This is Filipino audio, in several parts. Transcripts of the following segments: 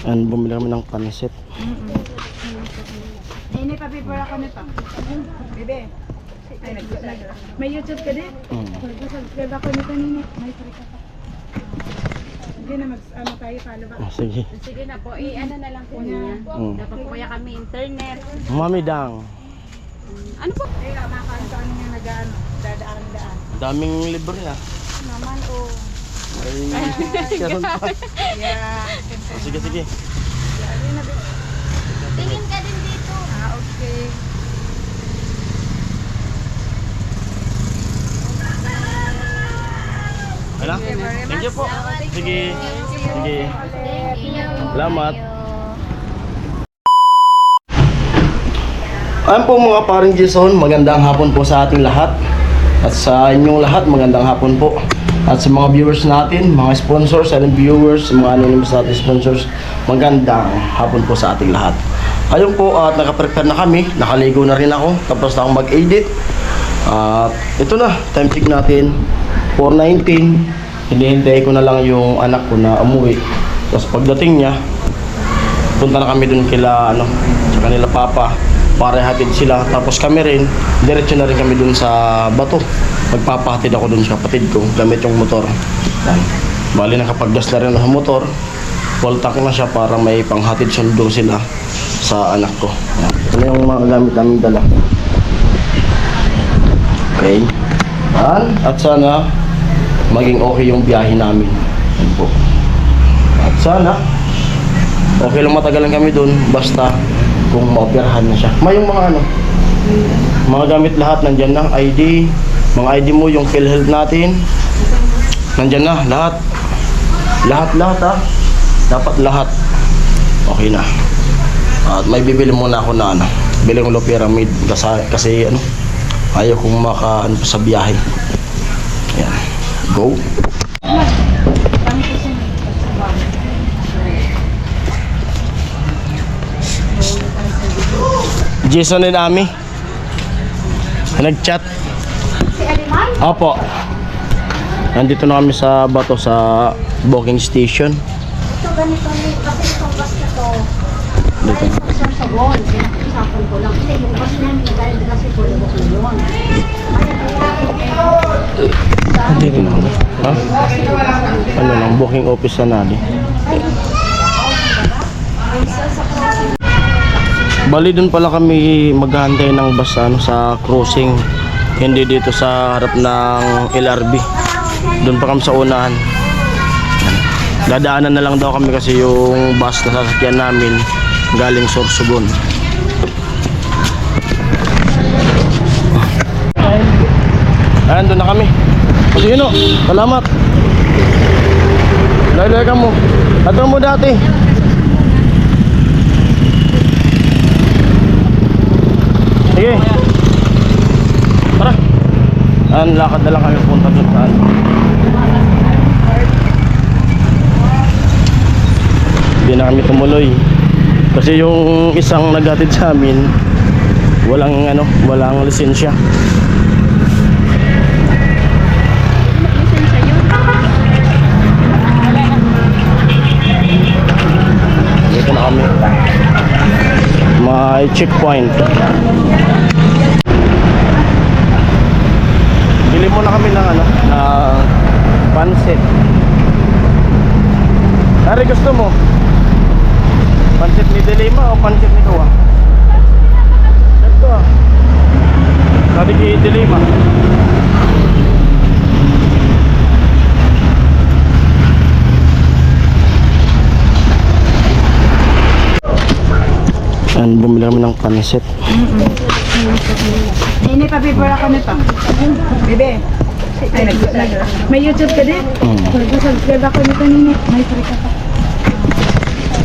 And bumili kami ng pansit. Ini pa-paper ako nito. Bebe. May YouTube ka din? Subscribe ako nito nini. May free ka pa. Hindi na mag-ano tayo, follow ba? Sige. Sige na po, ano na lang po niya. Dapat po kaya kami internet. Mami Dang. Ano po? Eh, makakanto ano nga nag-ano, dadaan-daan. Daming libre ah. Naman, oh. Ay, karon pa. Yeah. Sige, sige. Tingin ka din dito. Ah, okay. Wala? Thank you po. Sige. Sige. Salamat. Ayan po mga paring Jason, magandang hapon po sa ating lahat. At sa inyong lahat, magandang hapon po. At sa mga viewers natin, mga sponsors, silent viewers, mga anonymous natin sponsors, magandang hapon po sa ating lahat. Ayun po, at nakaprepare na kami, nakaligo na rin ako, tapos na akong mag-edit. At ito na, time check natin, 4:19. Hinihintay ko na lang yung anak ko na umuwi. Tapos pagdating niya, punta na kami dun kila, sa kanila papa, para hatid sila. Tapos kami rin, diretso na rin kami dun sa bato. Magpapahatid ako dun sa kapatid ko, gamit yung motor. Yan. Bali nakapag-gas na rin ang motor. Full tank na siya para may panghatid sundo sila sa anak ko. Yan. Ito na yung mga gamit namin dala. Okay. Yan. At sana maging okay yung biyahe namin. Yan po. At sana okay lang, matagalan kami dun, basta kung maoperahan na siya. May yung mga mga gamit lahat nandyan na, ID, mga ID mo, yung PhilHealth natin, nandyan na, lahat. Lahat ha. Dapat lahat. Okay na. At may bibili muna ako na bili ng Loperamide kasi ayaw kong pa sa biyahe. Ayan. Go. Jason and Ami nag-chat. Si Aliman? Opo. Nandito na kami sa bato sa booking station. Ito ganito kasi itong bus na to. Dito. Ay, sa wall. Pinag-usapan ko lang. Kasi yung bus namin dahil kasi po yung bus yun. Hindi rin ako. Ha? Ano lang, booking office na natin. Bali dun pala kami maghahantay ng bus sa crossing, hindi dito sa harap ng LRB. Doon pa kami sa unahan. Dadaanan na lang daw kami kasi yung bus na sasakyan namin galing Sorsogon. Ayan, doon na kami. Sige no, salamat. Lay-lay ka mo. Atong mo dati. Sige. Tara. Lakad na lang kami punta doon sa Hindi na kami tumuloy. Kasi yung isang naghatid sa amin, walang lisensya. Dito na kami. May checkpoint. Bili muna kami ng pansit. Dari gusto mo? Pansit ni Delima o pansit ni Kawa? Ito Dari kay Delima. And bumili kami ng pansit. Ini pa-paper ako nito. Bebe. May YouTube ka din? Subscribe ako nito nini. May free ka pa.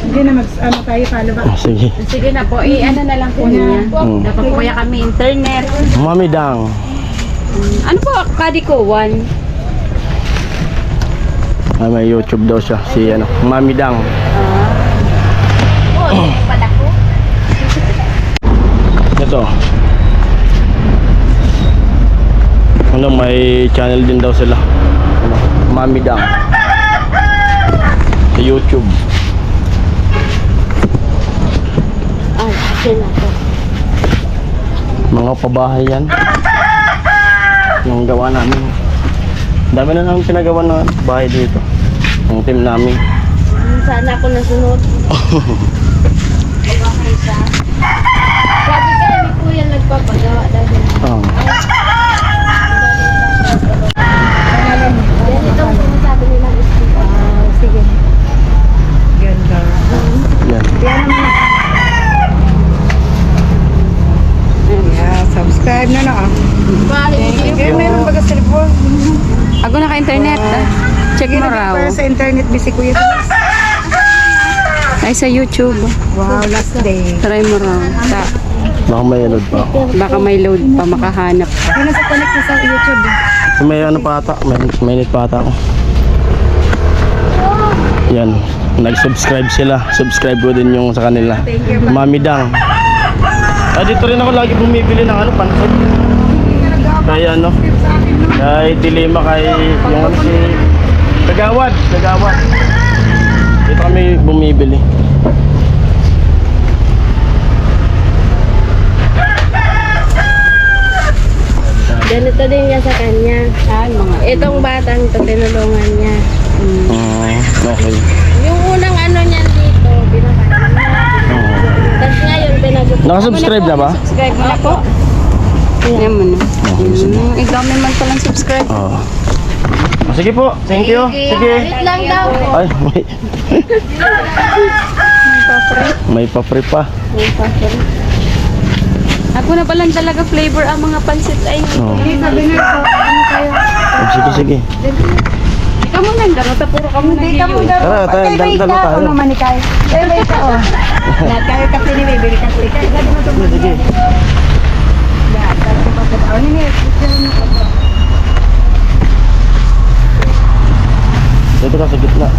Hindi na mag-ano tayo, follow ba? Sige. Sige na po, ano na lang po niya. Dapat po kaya kami internet. Mami Dang. Ano po, kadi ko? 1. May YouTube daw siya, si Mami Dang. Oh, pada ko. Ito. May channel din daw sila. Mami Dang. Sa YouTube. Yan ako. Mga pabahay yan. Yung gawa namin. Dami na namin pinagawa ng bahay dito. Yung team namin. Sana ako nasunod. Babahay siya. Sabi ka, ni Kuya nagpapagawa dahil. Oh. Yan itong sinasabi nila. Sige. Ganda. Yan. Yan naman. Yeah, subscribe na ah. Thank Okay, meron baga cellphone. Ako naka-internet. Check mo raw. Para sa internet, busy Kuya. Ay, sa YouTube. Wow, last day. Try mo raw. Baka may load pa ako. Baka may load pa, makahanap ka. Kaya nasa connect ko sa YouTube. May ano pa ata. May net pa ata ako. Yan. Nag-subscribe sila. Subscribe ko din yung sa kanila. Mami Dang. Ah, dito rin ako lagi bumibili ng ano, pansit. Kaya ano. Kay Dilema, kay yung ano si Kagawad. Dito kami bumibili. Ganito din niya sa kanya. Ay, mga... Itong batang to, tinulungan niya. Okay. Yung unang ano niyan dito, pinakain niya. Tapos ngayon, pinag- Nakasubscribe na ba? Subscribe mo na po. Yan mo na. Ikaw naman palang subscribe. Oo. Sige po. Thank you. Sige. Wait lang daw. Ay, may pa-free pa. Ako na palang talaga flavor ang mga pansit ay. Oo. Sabi na ito, ano kayo? Sige. Ikaw mo lang, daro. Puro ka mo na Hindi ka mo hiyo. daw. Tara, tayo, dalo tayo. Ano naman ni Kai? Dali ka oh. Lahat kayo kasi ni Bebe ka tuloy. Kaya gano'n mo ito. Sige. Lahat kayo sa pagkataon. Hindi, Dito ka sa gitna.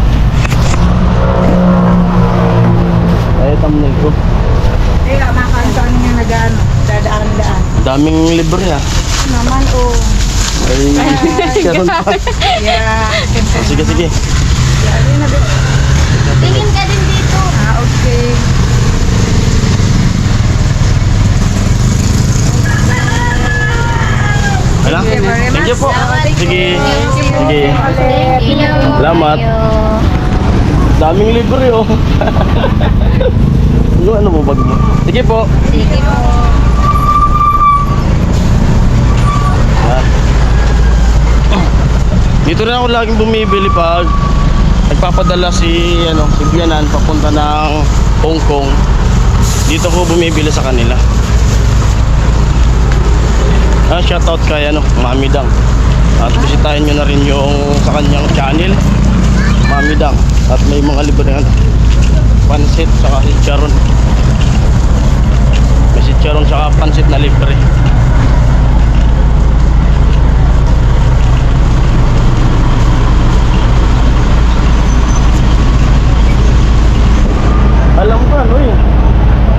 Ay, thumbnail ko. Hindi, makanto ano yung nag-ano. Dadaan-daan. Daming libre ah. Naman oh. Ay, karon pa. Yeah. Sige. Tingin ka din dito. Ah, okay. Wala? Thank you po. Sige. Thank you. Salamat. Daming libre oh. Ano mo bag mo? Sige po. Sige po. Yan. Dito rin ako laging bumibili pag nagpapadala si Bianan papunta ng Hong Kong. Dito ko bumibili sa kanila. Shoutout kay Mami Dang. At bisitahin nyo na rin yung sa kanyang channel, Mami Dang. At may mga libre pansit saka chicharon. May chicharon saka pansit na libre. Alam ko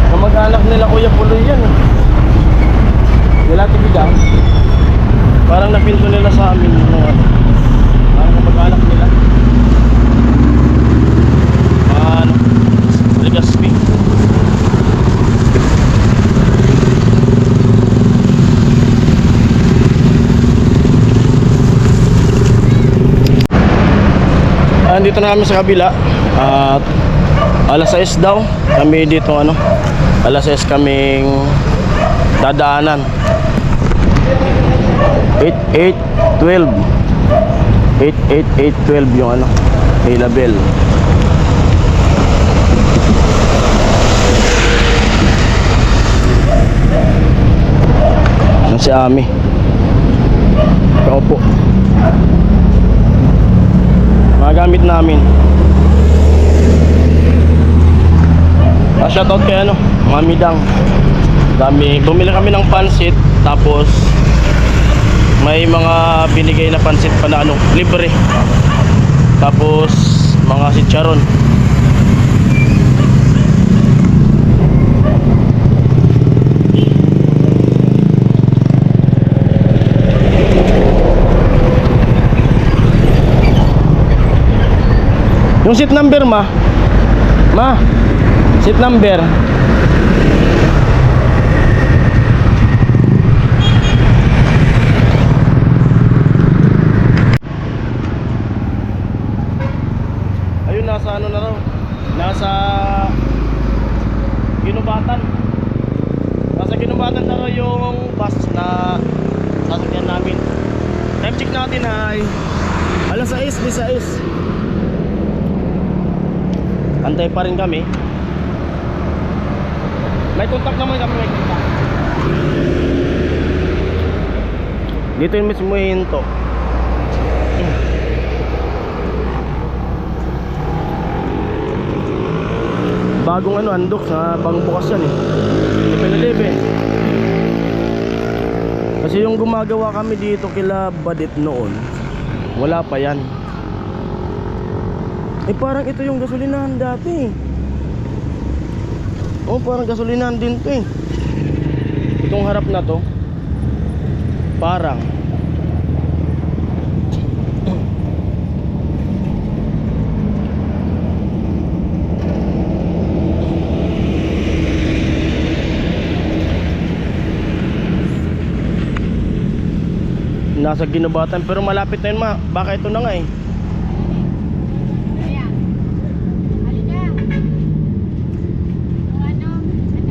kamag-anak nila Kuya Puloy yan Nila Tibidang. Parang napinto nila sa amin parang kamag-anak nila Legaspi. Andito na kami sa kabila at alas 6 daw kami dito alas 6 kaming dadaanan. 8-8-12 8-8-8-12 yung label. Yan si Ami. Kaupo. Mga gamit namin. Shoutout kay Mami Dang. Bumili kami ng pansit, tapos may mga binigay na pansit pa na libre. Tapos mga chicharon. Yung seat number ma, seat number Ginubatan. Nasa Ginubatan na raw yung bus na sasakyan namin. Time check natin ay alas 6:16. Antay pa rin kami. May contact naman kami, may contact. Dito yung mismo hinto. Bagong andok sa bagong bukas yan eh. Depende. Kasi yung gumagawa kami dito kila Badit noon, wala pa yan. Eh parang ito yung gasolinahan dati. Oh, parang gasolinahan din to eh. Itong harap na to parang nasa Ginubatan, pero malapit na yun baka ito na nga eh.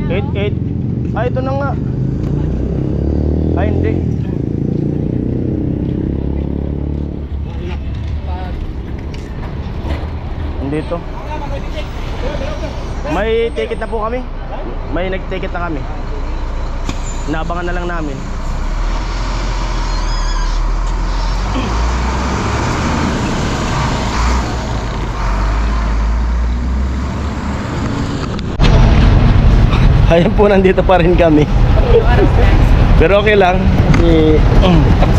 Eight. Ito na nga. Hindi. Hindi to. May ticket na po kami. May nag-ticket na kami. Naabangan na lang namin. Ayan po, nandito pa rin kami. Pero okay lang.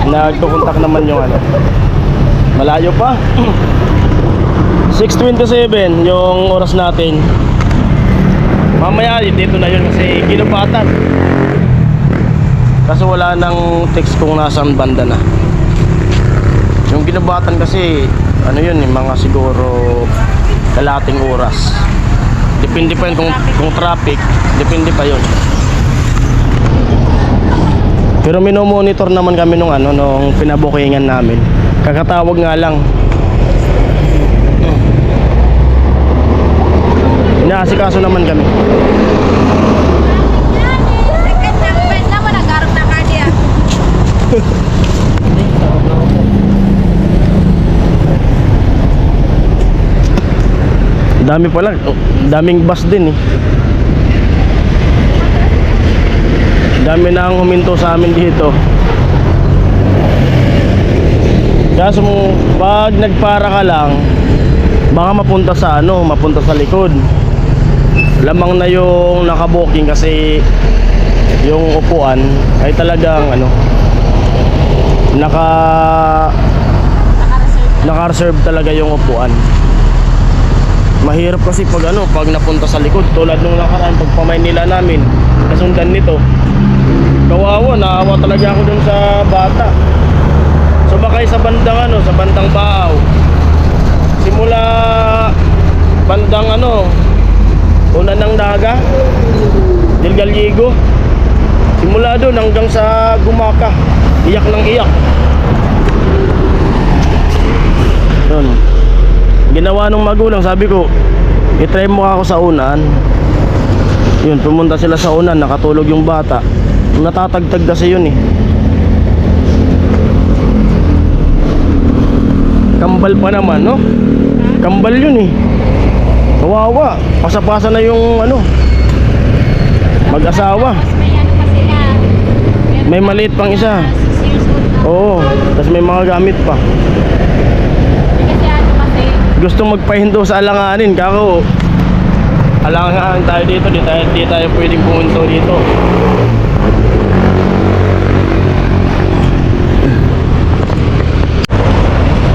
Nagkukontak naman yung malayo pa. 6:27 yung oras natin. Mamaya dito na yun kasi Ginubatan. Kaso wala nang text kung nasaan banda na. Yung Ginubatan kasi yun, mga siguro kalating oras. Depende pa yun kung traffic. Depende pa yun. Pero minomonitor naman kami nung pinabukingan namin. Kakatawag nga lang. Inaasikaso naman kami. Dami pala, daming bus din eh. Dami na ang huminto sa amin dito. Kaso pag nagpara ka lang, baka mapunta sa likod. Lamang na yung nakabuking kasi yung upuan ay talagang naka-reserve talaga yung upuan. Mahirap kasi pag napunta sa likod, tulad nung nakaraan pag pa-Maynila namin, kasundan nito. Kawawa, naawa talaga ako dun sa bata. Sumakay sa bandang Baaw. Simula bandang una ng Naga, Del Gallego. Simula doon hanggang sa Gumaka, iyak ng iyak. Yun. Ginawa nung magulang, sabi ko, i-try mo ako sa unan. Yun, pumunta sila sa unan, nakatulog yung bata. Natatagtag kasi yun eh. Kambal pa naman, no? Kambal yun eh. Kawawa, pasa-pasa na yung mag-asawa. May maliit pang isa. Oo, tapos may mga gamit pa. Gusto magpahinto sa alanganin, kako alanganin tayo dito, di tayo pwedeng pumunto dito.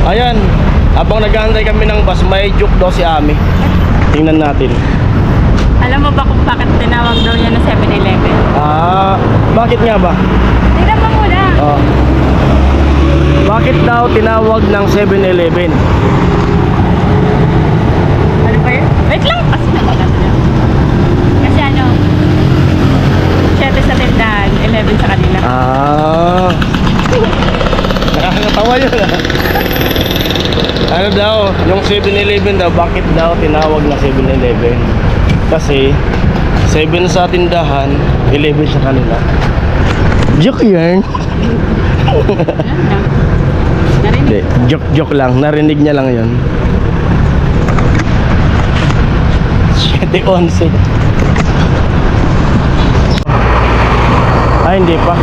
Ayan, habang nag-aantay kami ng bus, may joke daw si Ami. Tingnan natin. Alam mo ba kung bakit tinawag daw niya na 7-Eleven? Bakit nga ba? Tingnan mo muna. Bakit daw tinawag ng 7-Eleven? Ano pa yun? Wait lang! Kasi Kasi 7 sa tindahan, 11 sa kanila. Nakakatawa yun Ano daw, yung 7-Eleven daw, bakit daw tinawag na 7-Eleven? Kasi 7 sa tindahan, 11 sa kanila. Joke yan. Hindi, joke lang. Narinig niya lang yun. 7-11. Ay, hindi pa.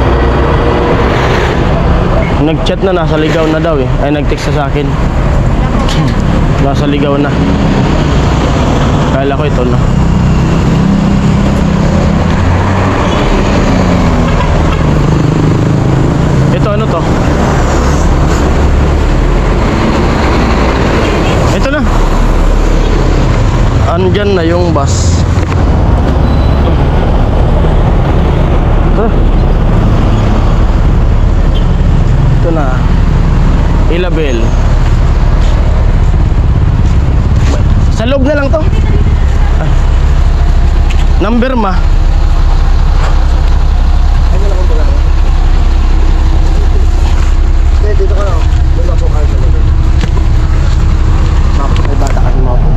Nag-chat na, nasa ligaw na daw eh. Ay, nag-text na sa akin. Nasa ligaw na. Kala ko ito na. Ito ano to? Ito na. Andyan na yung bus. Ito. Ito na. Ilabel. Sa loob na lang to. Ah. Number ma. Dito ka lang. Dito po kayo sa loob. May bata kasi mga po.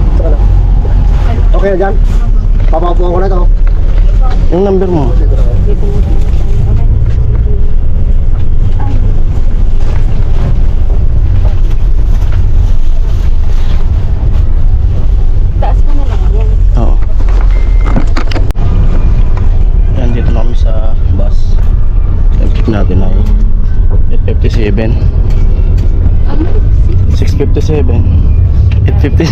Ito ka lang. Okay na dyan. Papapuan ko na ito. Yung number mo. Taas ka na lang yan. Oo. Yan, dito na kami sa bus. Check natin ay 857. 657. 857.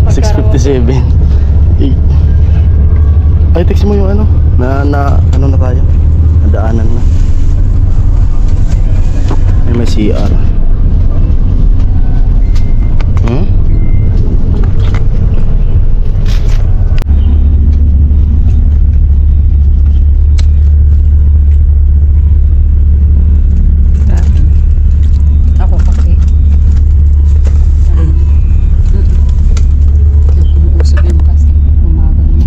657. Ay, text mo yung ano? Ano na tayo? Nadaanan na. Ay, may CR. Hmm? Ako kasi. Usog yun kasi. Umagal na.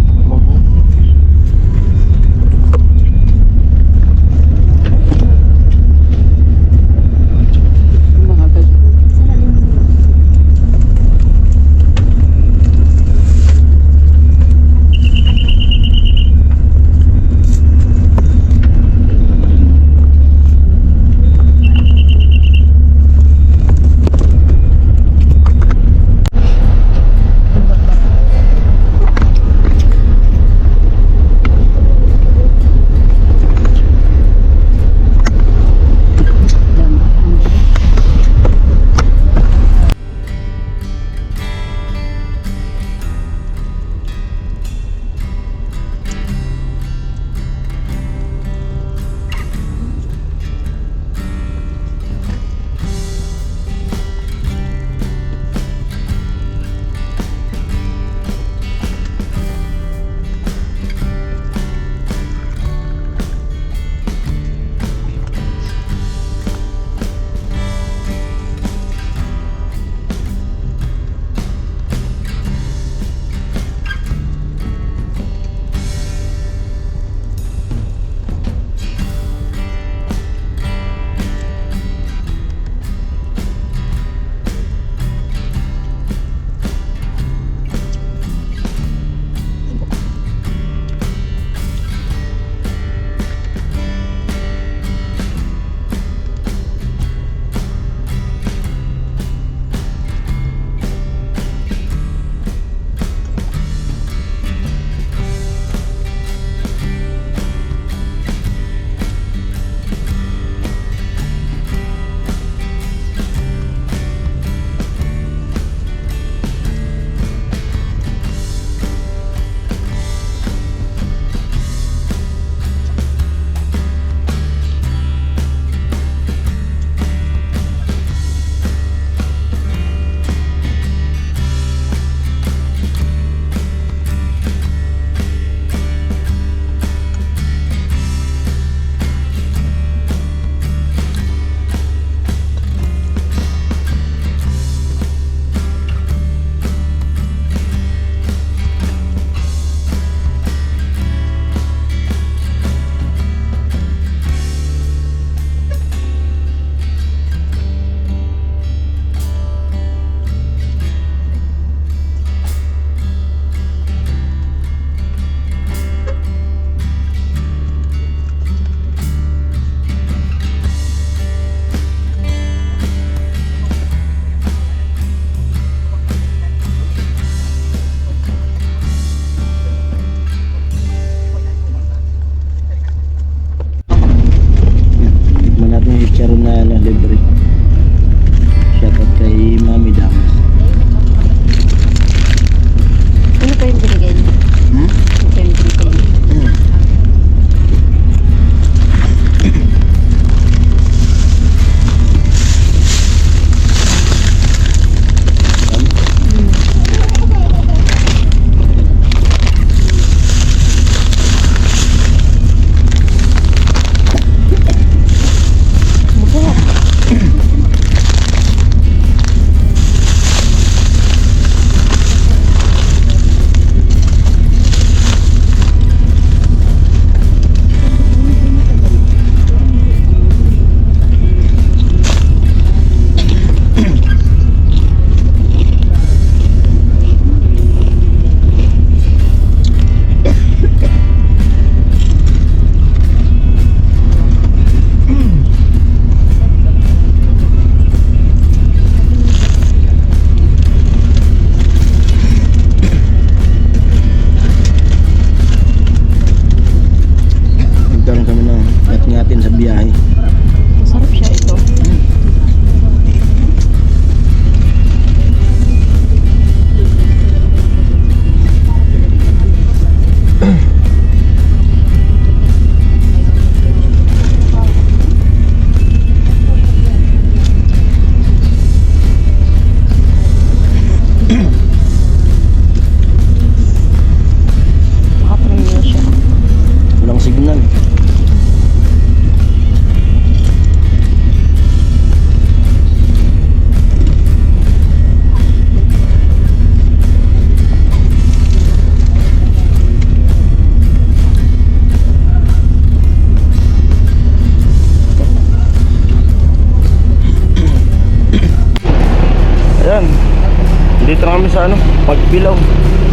Dito na kami sa ano, Pagbilaw.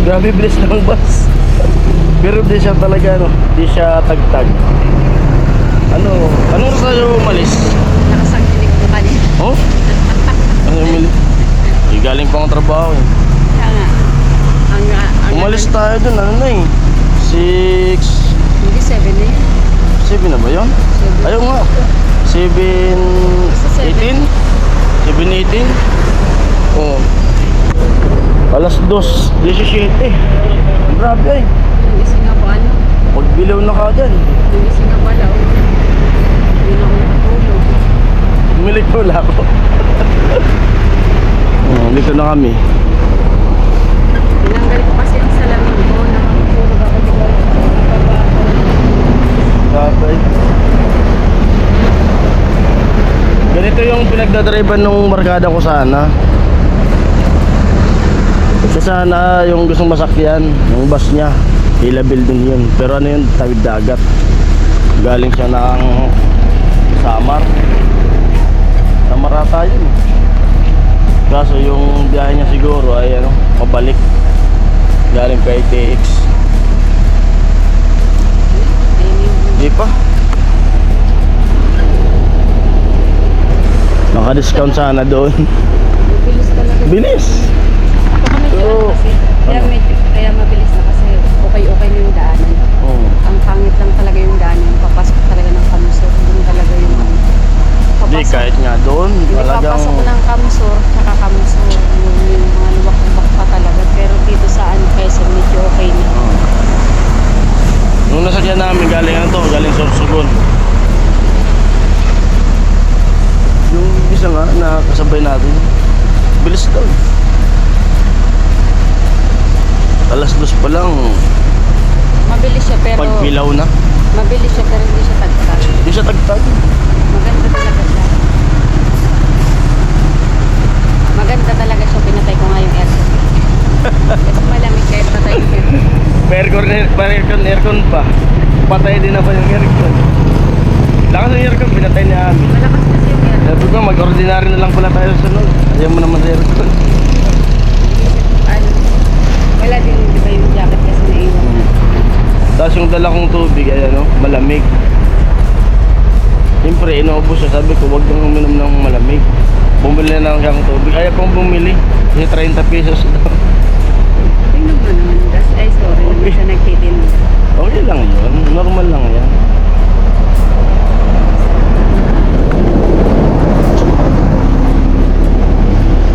Grabe bilis ng bus. Pero di siya talaga ano, di siya tagtag. Anong oras tayo umalis? Nakasanginig ko kanina. Oh? Ano umalis? Galing pa ang trabaho eh. Kaya nga. Umalis tayo dun, ano na eh. 6... Hindi, 7 na yun. 7 na ba yun? Ayaw nga. 7:18? 7:18? Oo. Alas 2:17. Grabe ay. Yung isa nga ba, ano? Pagbilaw na ka dyan. Yung isa nga pala, oh. Hindi na ako nakatulog. Umilig ko wala ako. Dito na kami. Tinanggal ko kasi ang salamin ko. Nakatulog ako dito. Grabe. Ganito yung pinagdadriban nung barkada ko sana. Kasi sana yung gustong masakyan, yung bus niya, Hila Building yun. Pero ano yun, tawid dagat. Galing siya ng Samar. Samar ata yun. Kaso yung biyahe niya siguro ay ano, pabalik. Galing kay TX. Di pa. Naka-discount sana doon. Bilis talaga. Bilis. Baka medyo Oo. ano kasi. Kaya mabilis na kasi okay na yung daanan. Oo. Ang pangit lang talaga yung daanan. Papasok talaga ng Kamsur. Doon talaga yung ano. Di kahit nga doon. Hindi Talagang papasok ng Kamsur, tsaka Kamsur. Yung mga luwak-luwak pa talaga. Pero dito sa ano, Quezon, medyo okay na. nung nasakyan namin galing ano to, galing Sorsogon. Yung isa nga na kasabay natin, bilis daw. Alas 2 pa lang, Mabilis siya pero pagbilaw na. mabilis siya pero hindi siya tagtag. Di siya tagtag. Maganda talaga siya. Maganda talaga siya. Pinatay ko nga yung aircon. Kasi malamig kahit patay yung aircon. Aircon pa. Patay din na ba yung aircon? Lakas ng aircon, pinatay ni Ami. Malakas kasi yung aircon. Sabi ko, mag-ordinary na lang pala tayo sa sunod. Ayaw mo naman sa aircon. Ano, wala din di ba yung jacket kasi naiwan na. Tapos yung dala kong tubig, ay ano, malamig. Siyempre, inaubos siya. Sabi ko, huwag kang uminom ng malamig. Bumili na lang siyang tubig. Ayaw kong bumili. Kasi 30 pesos daw. Tingnan mo naman. Ay, sorry. Okay. Naman siya nagtitin. Okay lang yun. Normal lang yan.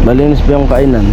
Malinis pa yung kainan.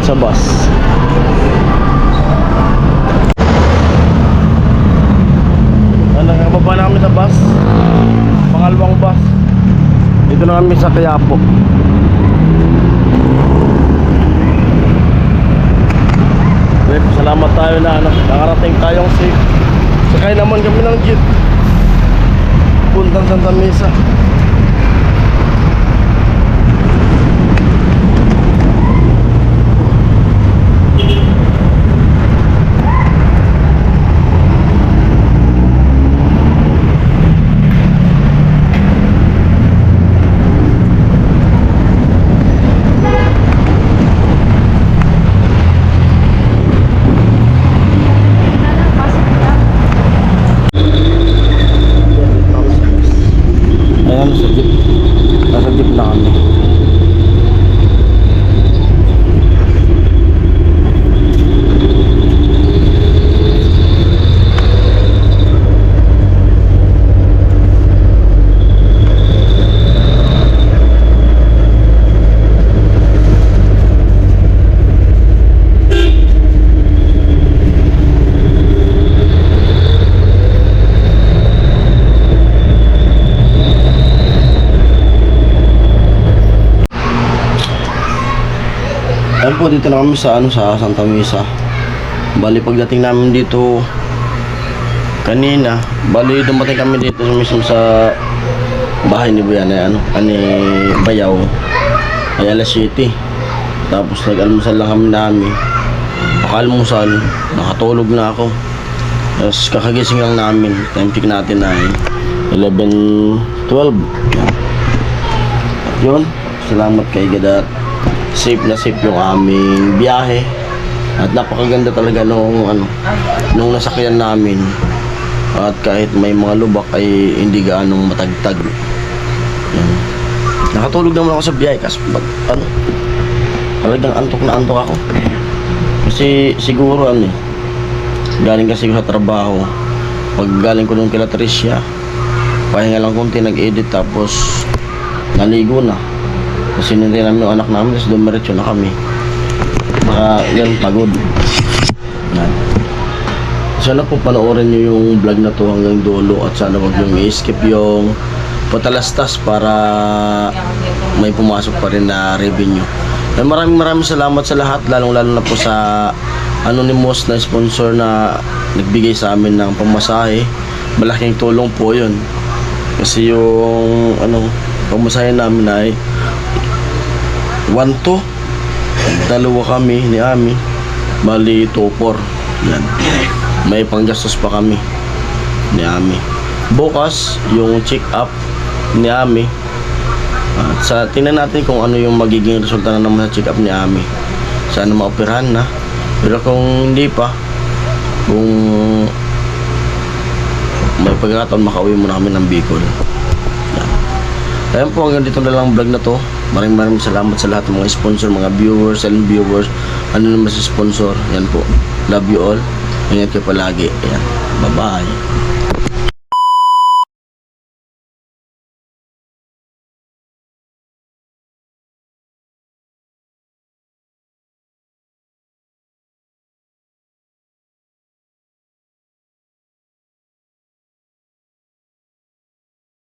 sa bus. Nakababa na kami sa bus. Pangalawang bus. Dito na kami sa Quiapo. Salamat tayo na nakarating tayong safe. Sakay naman kami ng jeep puntang Santa Mesa. Ayan, sa jeep. Nasa jeep na kami. Ayan po, dito na kami sa sa Santa Mesa. Bali pagdating namin dito kanina, bali dumating kami dito mismo sa bahay ni Buyan ni Bayaw ay alas 7. Tapos nag-almusal lang kami namin. Pakalmusal, nakatulog na ako. Tapos kakagising lang namin. Time check natin ay 11:12. At yun, salamat kay God. Safe na safe yung aming biyahe. At napakaganda talaga nung nasakyan namin. At kahit may mga lubak ay hindi gaanong matagtag. Yan. Nakatulog naman ako sa biyahe kasi talagang antok na antok ako. Kasi siguro galing kasi sa trabaho. Pag galing ko nung kila Tricia, pahinga lang konti, nag-edit tapos naligo na. Kasi hindi namin yung anak namin, tapos dumiretso na kami. Baka yan, pagod. Yan. Sana po panoorin nyo yung vlog na to hanggang dulo at sana wag nyo i-skip yung patalastas para may pumasok pa rin na revenue. And maraming salamat sa lahat, lalong lalo na po sa anonymous na sponsor na nagbigay sa amin ng pamasahe. Malaking tulong po yun. Kasi yung pamasahe namin ay 1-2, dalawa kami ni Ami, bali 2-4. Yan. May panggastos pa kami ni Ami. Bukas yung check up ni Ami. At tingnan natin kung ano yung magiging resulta na naman sa check up ni Ami. Sana maoperahan na. Pero kung hindi pa, kung may pagkakataon, makauwi muna kami ng Bicol. Yan. Ayan po, hanggang dito na lang vlog na to. Maraming salamat sa lahat ng mga sponsor, mga viewers, silent viewers, naman sa sponsor. Yan po. Love you all. Ingat kayo palagi. Ayan. Bye-bye.